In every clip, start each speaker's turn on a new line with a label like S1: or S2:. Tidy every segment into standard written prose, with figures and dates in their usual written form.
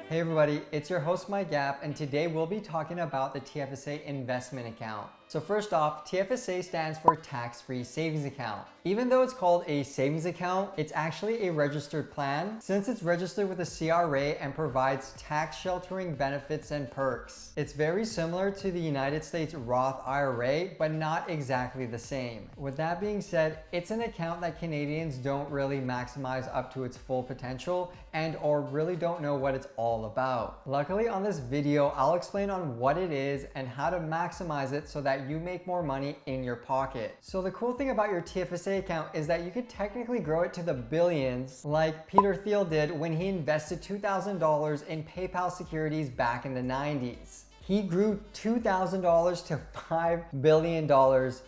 S1: Hey everybody, it's your host MyCRA, and today we'll be talking about the TFSA investment account. So first off, TFSA stands for tax-free savings account. Even though it's called a savings account, it's actually a registered plan since it's registered with the CRA and provides tax sheltering benefits and perks. It's very similar to the United States Roth IRA, but not exactly the same. With that being said, it's an account that Canadians don't really maximize up to its full potential and or really don't know what it's all about. Luckily on this video, I'll explain on what it is and how to maximize it so that you make more money in your pocket. So the cool thing about your TFSA account is that you could technically grow it to the billions like Peter Thiel did when he invested $2,000 in PayPal Securities back in the 90s. He grew $2,000 to $5 billion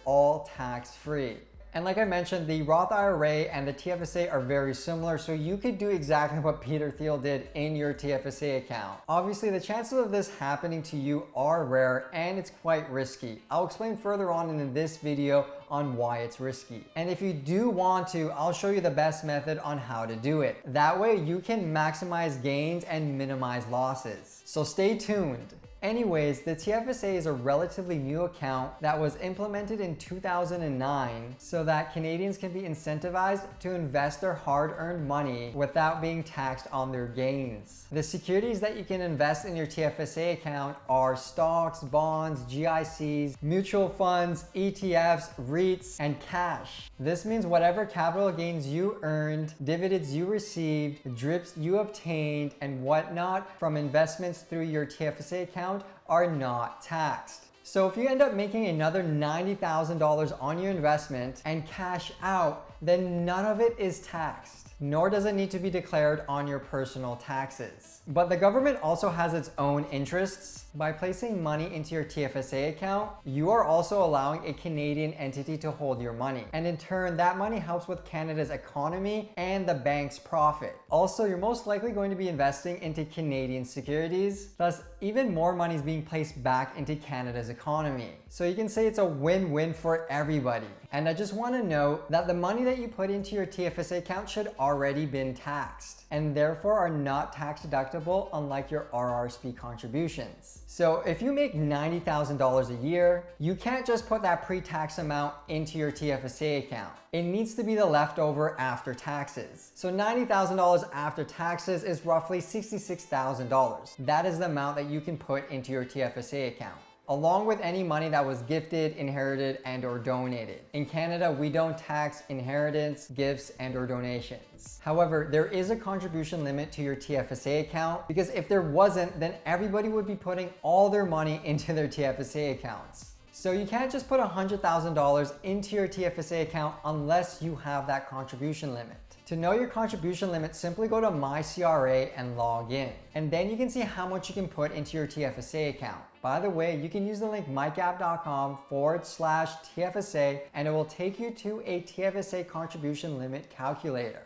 S1: all tax-free. And like I mentioned, the Roth IRA and the TFSA are very similar, so you could do exactly what Peter Thiel did in your TFSA account. Obviously, the chances of this happening to you are rare and it's quite risky. I'll explain further on in this video on why it's risky. And if you do want to, I'll show you the best method on how to do it. That way you can maximize gains and minimize losses. So stay tuned. Anyways, the TFSA is a relatively new account that was implemented in 2009 so that Canadians can be incentivized to invest their hard-earned money without being taxed on their gains. The securities that you can invest in your TFSA account are stocks, bonds, GICs, mutual funds, ETFs, REITs, and cash. This means whatever capital gains you earned, dividends you received, drips you obtained, and whatnot from investments through your TFSA account are not taxed. So if you end up making another $90,000 on your investment and cash out, then none of it is taxed, nor does it need to be declared on your personal taxes. But the government also has its own interests. By placing money into your TFSA account, you are also allowing a Canadian entity to hold your money. And in turn, that money helps with Canada's economy and the bank's profit. Also, you're most likely going to be investing into Canadian securities, thus even more money is being placed back into Canada's economy. So you can say it's a win-win for everybody. And I just want to note that the money that you put into your TFSA account should already been taxed and therefore are not tax deductible unlike your RRSP contributions. So if you make $90,000 a year, you can't just put that pre-tax amount into your TFSA account. It needs to be the leftover after taxes. So $90,000 after taxes is roughly $66,000. That is the amount that you can put into your TFSA account, along with any money that was gifted, inherited, and or donated. In Canada, we don't tax inheritance, gifts, and or donations. However, there is a contribution limit to your TFSA account because if there wasn't, then everybody would be putting all their money into their TFSA accounts. So you can't just put $100,000 into your TFSA account unless you have that contribution limit. To know your contribution limit, simply go to MyCRA and log in. And then you can see how much you can put into your TFSA account. By the way, you can use the link mycap.com/TFSA and it will take you to a TFSA contribution limit calculator.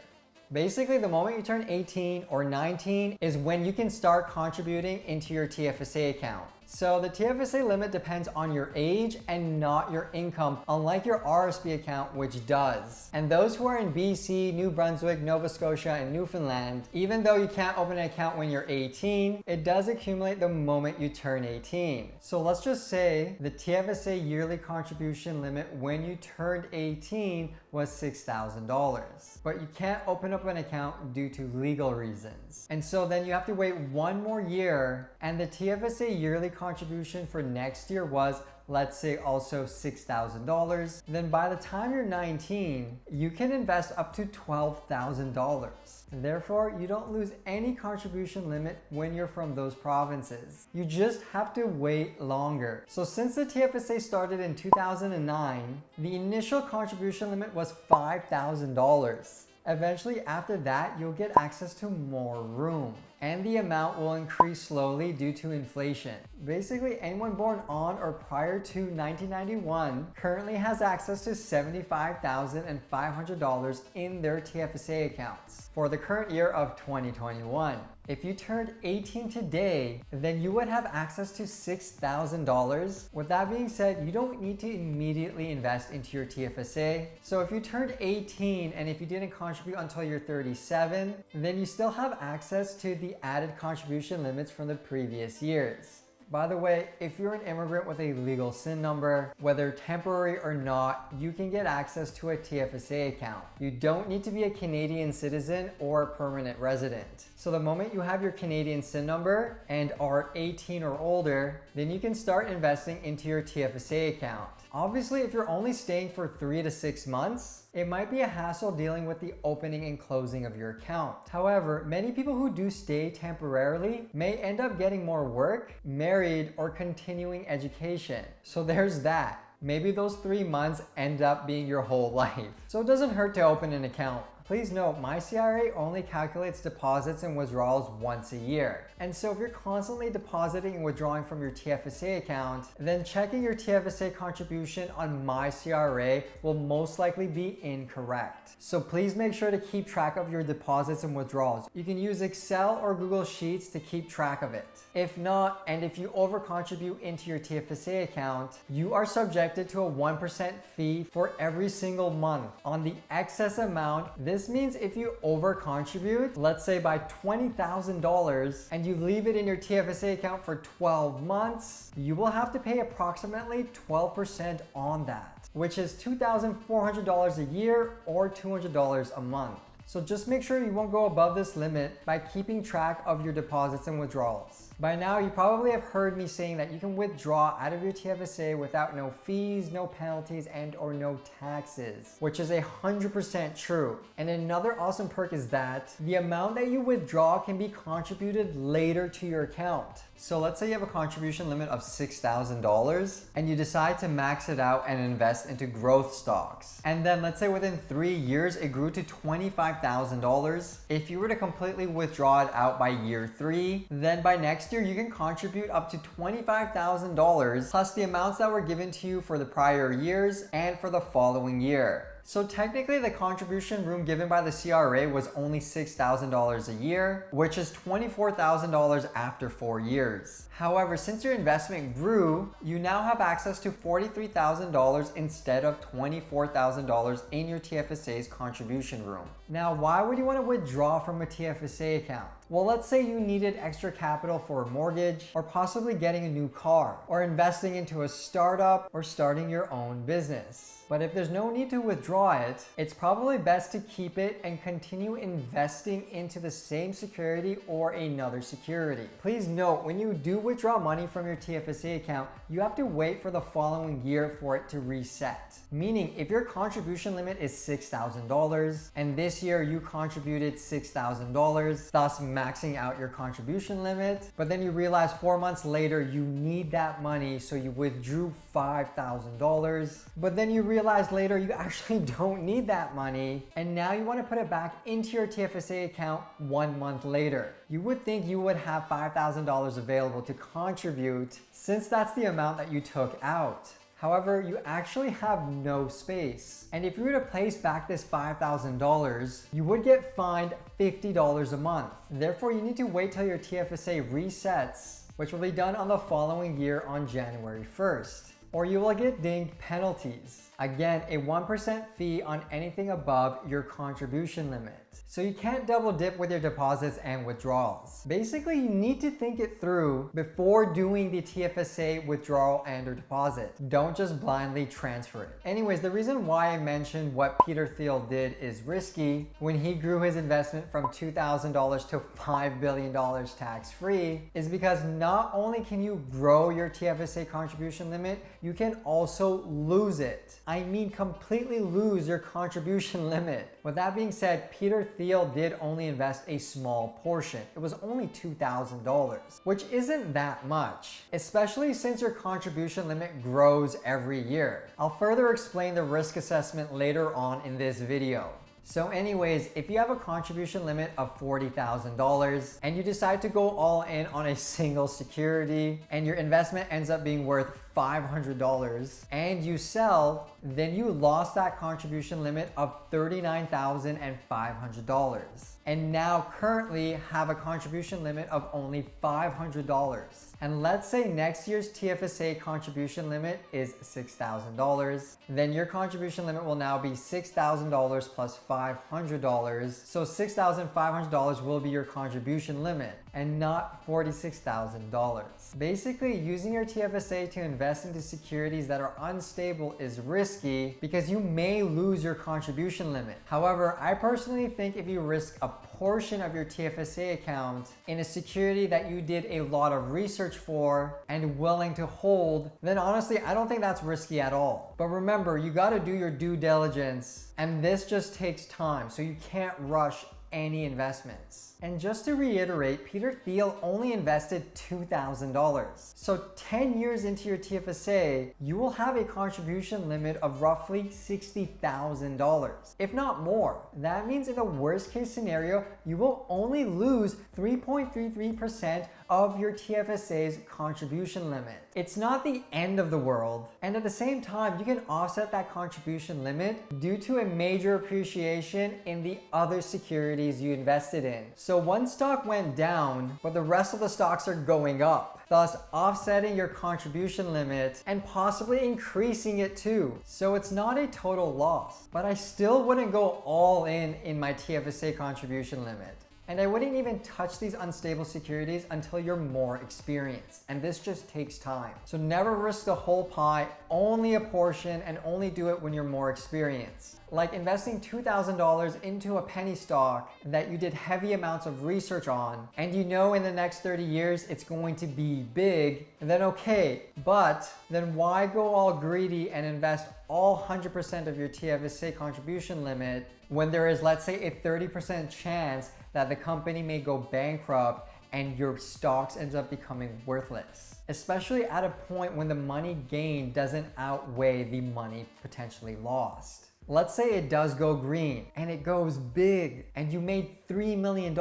S1: Basically, the moment you turn 18 or 19 is when you can start contributing into your TFSA account. So the TFSA limit depends on your age and not your income, unlike your RRSP account, which does. And those who are in BC, New Brunswick, Nova Scotia, and Newfoundland, even though you can't open an account when you're 18, it does accumulate the moment you turn 18. So let's just say the TFSA yearly contribution limit when you turned 18 was $6,000. But you can't open up an account due to legal reasons. And so then you have to wait one more year, and the TFSA yearly contribution for next year was, let's say, also $6,000. Then by the time you're 19, you can invest up to $12,000. Therefore, you don't lose any contribution limit when you're from those provinces. You just have to wait longer. So since the TFSA started in 2009, the initial contribution limit was $5,000. Eventually, after that, you'll get access to more room, and the amount will increase slowly due to inflation. Basically, anyone born on or prior to 1991 currently has access to $75,500 in their TFSA accounts for the current year of 2021. If you turned 18 today, then you would have access to $6,000. With that being said, you don't need to immediately invest into your TFSA. So if you turned 18 and if you didn't contribute until you're 37, then you still have access to the the added contribution limits from the previous years. By the way, if you're an immigrant with a legal SIN number, whether temporary or not, you can get access to a TFSA account. You don't need to be a Canadian citizen or a permanent resident. So the moment you have your Canadian SIN number and are 18 or older, then you can start investing into your TFSA account. Obviously, if you're only staying for 3 to 6 months, it might be a hassle dealing with the opening and closing of your account. However, many people who do stay temporarily may end up getting more work, married, or continuing education. So there's that. Maybe those 3 months end up being your whole life. So it doesn't hurt to open an account. Please note, MyCRA only calculates deposits and withdrawals once a year. And so if you're constantly depositing and withdrawing from your TFSA account, then checking your TFSA contribution on MyCRA will most likely be incorrect. So please make sure to keep track of your deposits and withdrawals. You can use Excel or Google Sheets to keep track of it. If not, and if you over-contribute into your TFSA account, you are subjected to a 1% fee for every single month on the excess amount. This means if you over-contribute, let's say by $20,000, and you leave it in your TFSA account for 12 months, you will have to pay approximately 12% on that, which is $2,400 a year or $200 a month. So just make sure you won't go above this limit by keeping track of your deposits and withdrawals. By now, you probably have heard me saying that you can withdraw out of your TFSA without no fees, no penalties, and or no taxes, which is 100% true. And another awesome perk is that the amount that you withdraw can be contributed later to your account. So let's say you have a contribution limit of $6,000 and you decide to max it out and invest into growth stocks. And then let's say within 3 years, it grew to $25,000. If you were to completely withdraw it out by year 3, then by next year, you can contribute up to $25,000 plus the amounts that were given to you for the prior years and for the following year. So technically the contribution room given by the CRA was only $6,000 a year, which is $24,000 after 4 years. However, since your investment grew, you now have access to $43,000 instead of $24,000 in your TFSA's contribution room. Now, why would you want to withdraw from a TFSA account? Well, let's say you needed extra capital for a mortgage, or possibly getting a new car, or investing into a startup, or starting your own business. But if there's no need to withdraw it, it's probably best to keep it and continue investing into the same security or another security. Please note, when you do withdraw money from your TFSA account, you have to wait for the following year for it to reset. Meaning, if your contribution limit is $6,000 and this year you contributed $6,000, thus maxing out your contribution limit, but then you realize 4 months later you need that money, so you withdrew $5,000, but then you realize later you actually don't need that money, and now you want to put it back into your TFSA account 1 month later. You would think you would have $5,000 available to contribute, since that's the amount that you took out. However, you actually have no space. And if you were to place back this $5,000, you would get fined $50 a month. Therefore, you need to wait till your TFSA resets, which will be done on the following year on January 1st. Or you will get dinged penalties. Again, a 1% fee on anything above your contribution limit. So you can't double dip with your deposits and withdrawals. Basically, you need to think it through before doing the TFSA withdrawal and or deposit. Don't just blindly transfer it. Anyways, the reason why I mentioned what Peter Thiel did is risky when he grew his investment from $2,000 to $5 billion tax-free is because not only can you grow your TFSA contribution limit, you can also lose it. I mean completely lose your contribution limit. With that being said, Peter Thiel did only invest a small portion. It was only $2,000, which isn't that much, especially since your contribution limit grows every year. I'll further explain the risk assessment later on in this video. So anyways, if you have a contribution limit of $40,000 and you decide to go all in on a single security and your investment ends up being worth $500 and you sell, then you lost that contribution limit of $39,500 and now currently have a contribution limit of only $500. And let's say next year's TFSA contribution limit is $6,000. Then your contribution limit will now be $6,000 plus $500. So $6,500 will be your contribution limit and not $46,000. Basically, using your TFSA to invest into securities that are unstable is risky because you may lose your contribution limit. However, I personally think if you risk a portion of your TFSA account in a security that you did a lot of research for and willing to hold, then honestly, I don't think that's risky at all. But remember, you got to do your due diligence, and this just takes time, so you can't rush any investments. And just to reiterate, Peter Thiel only invested $2,000. So 10 years into your TFSA, you will have a contribution limit of roughly $60,000, if not more. That means in the worst case scenario, you will only lose 3.33% of your TFSA's contribution limit. It's not the end of the world. And at the same time, you can offset that contribution limit due to a major appreciation in the other securities you invested in. So one stock went down, but the rest of the stocks are going up, thus offsetting your contribution limit and possibly increasing it too. So it's not a total loss, but I still wouldn't go all in my TFSA contribution limit. And I wouldn't even touch these unstable securities until you're more experienced. And this just takes time. So never risk the whole pie, only a portion, and only do it when you're more experienced. Like investing $2,000 into a penny stock that you did heavy amounts of research on, and you know in the next 30 years it's going to be big, then okay. But then why go all greedy and invest all 100% of your TFSA contribution limit when there is, let's say, a 30% chance that the company may go bankrupt and your stocks ends up becoming worthless, especially at a point when the money gained doesn't outweigh the money potentially lost. Let's say it does go green and it goes big and you made $3 million,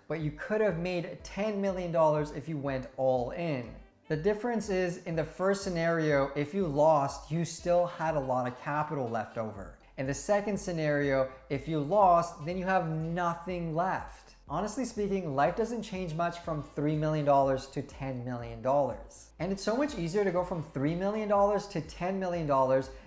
S1: but you could have made $10 million if you went all in. The difference is, in the first scenario, if you lost, you still had a lot of capital left over. In the second scenario, if you lost, then you have nothing left. Honestly speaking, life doesn't change much from $3 million to $10 million. And it's so much easier to go from $3 million to $10 million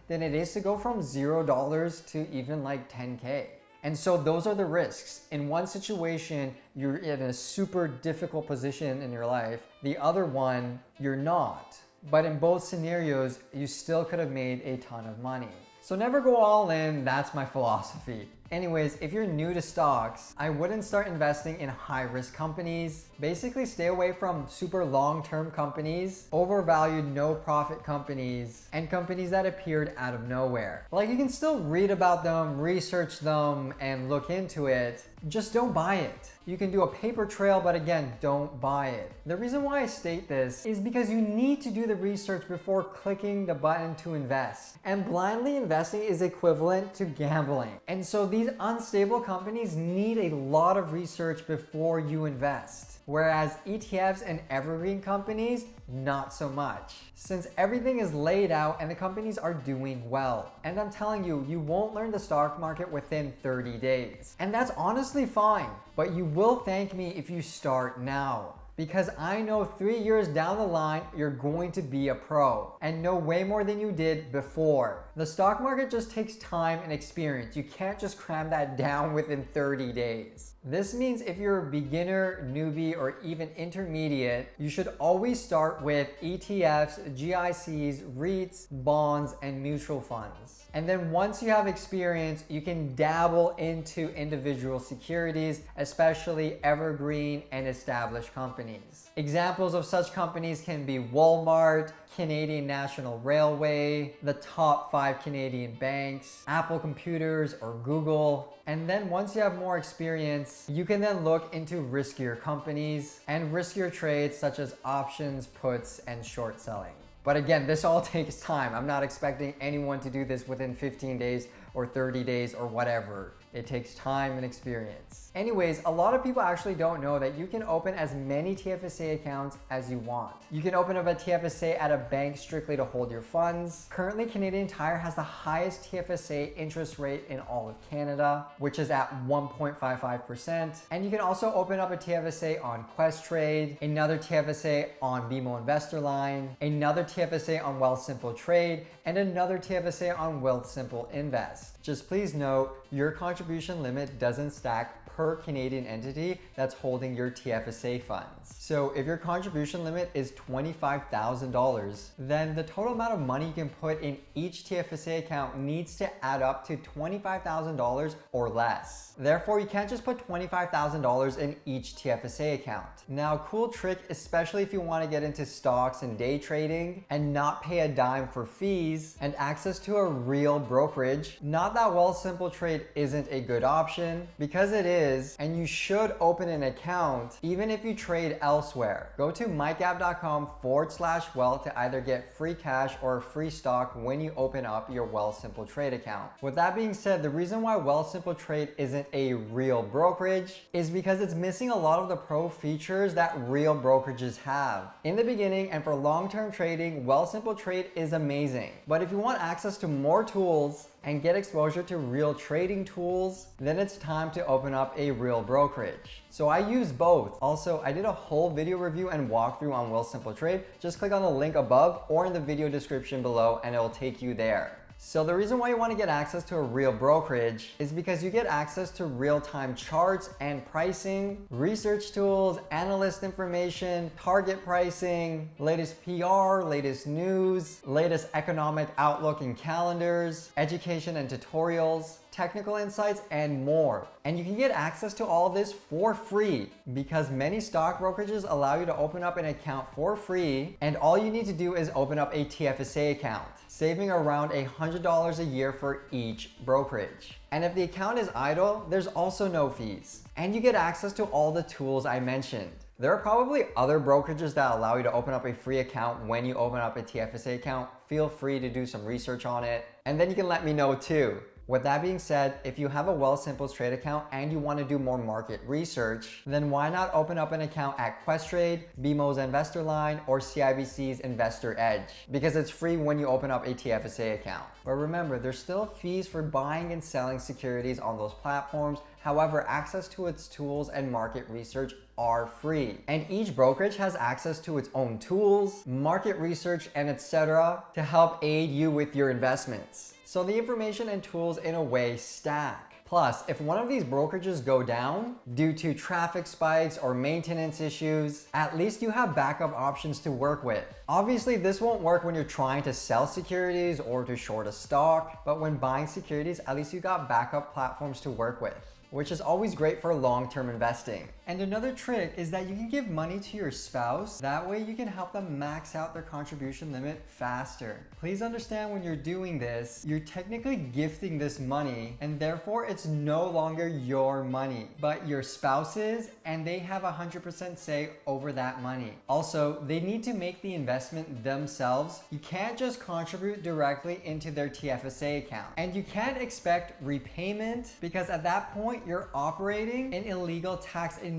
S1: than it is to go from $0 to even like 10K. And so those are the risks. In one situation, you're in a super difficult position in your life. The other one, you're not. But in both scenarios, you still could have made a ton of money. So never go all in, that's my philosophy. Anyways, if you're new to stocks, I wouldn't start investing in high-risk companies. Basically, stay away from super long-term companies, overvalued no-profit companies, and companies that appeared out of nowhere. Like, you can still read about them, research them, and look into it. Just don't buy it. You can do a paper trail, but again, don't buy it. The reason why I state this is because you need to do the research before clicking the button to invest. And blindly investing is equivalent to gambling. And so these unstable companies need a lot of research before you invest. Whereas ETFs and evergreen companies, not so much. Since everything is laid out and the companies are doing well. And I'm telling you, you won't learn the stock market within 30 days. And that's honestly fine, but you will thank me if you start now. Because I know 3 years down the line, you're going to be a pro and know way more than you did before. The stock market just takes time and experience. You can't just cram that down within 30 days. This means if you're a beginner, newbie, or even intermediate, you should always start with ETFs, GICs, REITs, bonds, and mutual funds. And then once you have experience, you can dabble into individual securities, especially evergreen and established companies. Examples of such companies can be Walmart, Canadian National Railway, the top 5 Canadian banks, Apple Computers, or Google. And then once you have more experience, you can then look into riskier companies and riskier trades such as options, puts, and short selling. But again, this all takes time. I'm not expecting anyone to do this within 15 days or 30 days or whatever. It takes time and experience. Anyways, a lot of people actually don't know that you can open as many TFSA accounts as you want. You can open up a TFSA at a bank strictly to hold your funds. Currently, Canadian Tire has the highest TFSA interest rate in all of Canada, which is at 1.55%. And you can also open up a TFSA on Questrade, another TFSA on BMO Investor Line, another TFSA on Wealthsimple Trade, and another TFSA on Wealthsimple Invest. Just please note, your contribution limit doesn't stack per Canadian entity that's holding your TFSA funds. So if your contribution limit is $25,000, then the total amount of money you can put in each TFSA account needs to add up to $25,000 or less. Therefore, you can't just put $25,000 in each TFSA account. Now, cool trick, especially if you want to get into stocks and day trading and not pay a dime for fees and access to a real brokerage. Not that Wealthsimple Trade isn't a good option, because it is, and you should open an account even if you trade elsewhere. Go to mygap.com/wealth to either get free cash or free stock when you open up your Wealthsimple Trade account. With that being said, the reason why Wealthsimple Trade isn't a real brokerage is because it's missing a lot of the pro features that real brokerages have. In the beginning and for long-term trading, Wealthsimple Trade is amazing. But if you want access to more tools and get exposure to real trading tools, then it's time to open up a real brokerage. So I use both. Also, I did a whole video review and walkthrough on Wealthsimple Trade. Just click on the link above or in the video description below and it'll take you there. So the reason why you want to get access to a real brokerage is because you get access to real-time charts and pricing, research tools, analyst information, target pricing, latest PR, latest news, latest economic outlook and calendars, education and tutorials, technical insights, and more. And you can get access to all of this for free because many stock brokerages allow you to open up an account for free, and all you need to do is open up a TFSA account, saving around $100 a year for each brokerage. And if the account is idle, there's also no fees. And you get access to all the tools I mentioned. There are probably other brokerages that allow you to open up a free account when you open up a TFSA account. Feel free to do some research on it, and then you can let me know too. With that being said, if you have a Wealthsimple Trade account and you want to do more market research, then why not open up an account at Questrade, BMO's Investor Line, or CIBC's Investor Edge? Because it's free when you open up a TFSA account. But remember, there's still fees for buying and selling securities on those platforms. However, access to its tools and market research are free. And each brokerage has access to its own tools, market research, and etc. to help aid you with your investments. So the information and tools in a way stack. Plus, if one of these brokerages go down due to traffic spikes or maintenance issues, at least you have backup options to work with. Obviously, this won't work when you're trying to sell securities or to short a stock, but when buying securities, at least you got backup platforms to work with, which is always great for long-term investing. And another trick is that you can give money to your spouse. That way you can help them max out their contribution limit faster. Please understand, when you're doing this, you're technically gifting this money, and therefore it's no longer your money, but your spouse's, and they have 100% say over that money. Also, they need to make the investment themselves. You can't just contribute directly into their TFSA account. And you can't expect repayment, because at that point, you're operating an illegal tax invasion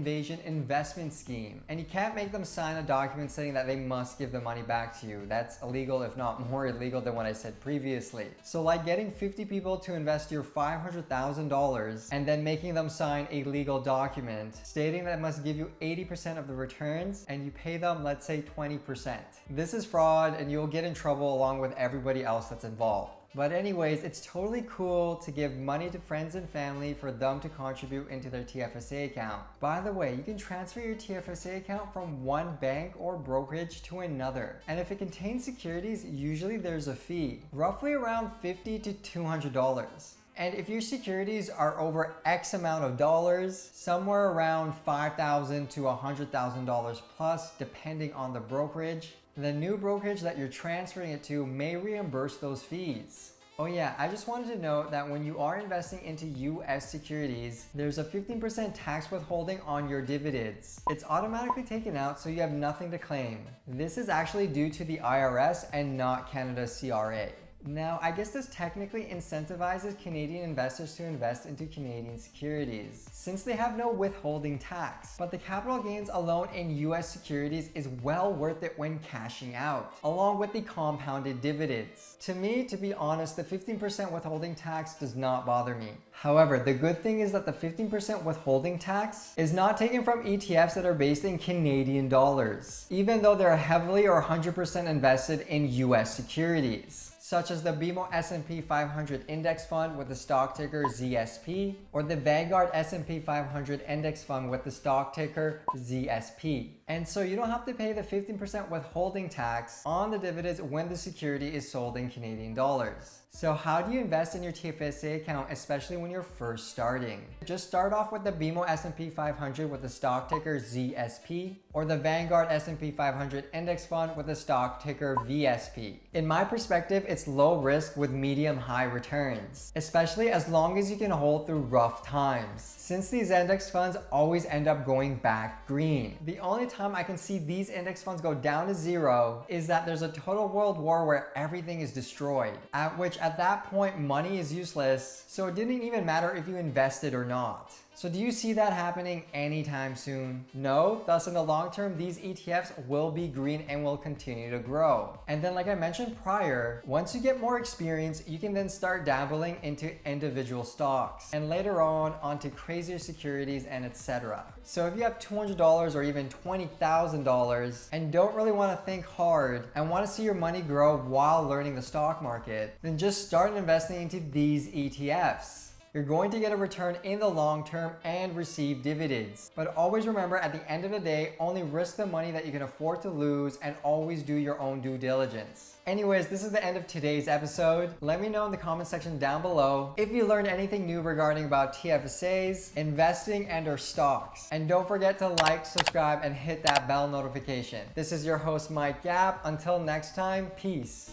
S1: investment scheme, and you can't make them sign a document saying that they must give the money back to you. That's illegal, if not more illegal than what I said previously. So like getting 50 people to invest your $500,000 and then making them sign a legal document stating that it must give you 80% of the returns, and you pay them, let's say, 20%. This is fraud, and you'll get in trouble along with everybody else that's involved. But anyways, it's totally cool to give money to friends and family for them to contribute into their TFSA account. By the way, you can transfer your TFSA account from one bank or brokerage to another. And if it contains securities, usually there's a fee, roughly around $50 to $200. And if your securities are over X amount of dollars, somewhere around $5,000 to $100,000 plus, depending on the brokerage, the new brokerage that you're transferring it to may reimburse those fees. Oh yeah, I just wanted to note that when you are investing into US securities, there's a 15% tax withholding on your dividends. It's automatically taken out, so you have nothing to claim. This is actually due to the IRS and not Canada's CRA. Now, I guess this technically incentivizes Canadian investors to invest into Canadian securities, since they have no withholding tax. But the capital gains alone in US securities is well worth it when cashing out, along with the compounded dividends. To me, to be honest, the 15% withholding tax does not bother me. However, the good thing is that the 15% withholding tax is not taken from ETFs that are based in Canadian dollars, even though they're heavily or 100% invested in US securities, such as the BMO S&P 500 Index Fund with the stock ticker ZSP, or the Vanguard S&P 500 Index Fund with the stock ticker ZSP. And so you don't have to pay the 15% withholding tax on the dividends when the security is sold in Canadian dollars. So how do you invest in your TFSA account, especially when you're first starting? Just start off with the BMO S&P 500 with the stock ticker ZSP, or the Vanguard S&P 500 Index Fund with the stock ticker VSP. In my perspective, it's low risk with medium high returns, especially as long as you can hold through rough times, since these index funds always end up going back green. The only time I can see these index funds go down to zero is that there's a total world war where everything is destroyed, at that point money is useless, so it didn't even matter if you invested or not. So do you see that happening anytime soon? No, thus in the long term, these ETFs will be green and will continue to grow. And then like I mentioned prior, once you get more experience, you can then start dabbling into individual stocks, and later on onto crazier securities and etc. So if you have $200 or even $20,000 and don't really want to think hard and want to see your money grow while learning the stock market, then just start investing into these ETFs. You're going to get a return in the long term and receive dividends. But always remember, at the end of the day, only risk the money that you can afford to lose and always do your own due diligence. Anyways, this is the end of today's episode. Let me know in the comment section down below if you learned anything new regarding about TFSAs, investing, and or stocks. And don't forget to like, subscribe, and hit that bell notification. This is your host, Mike Gap. Until next time, peace.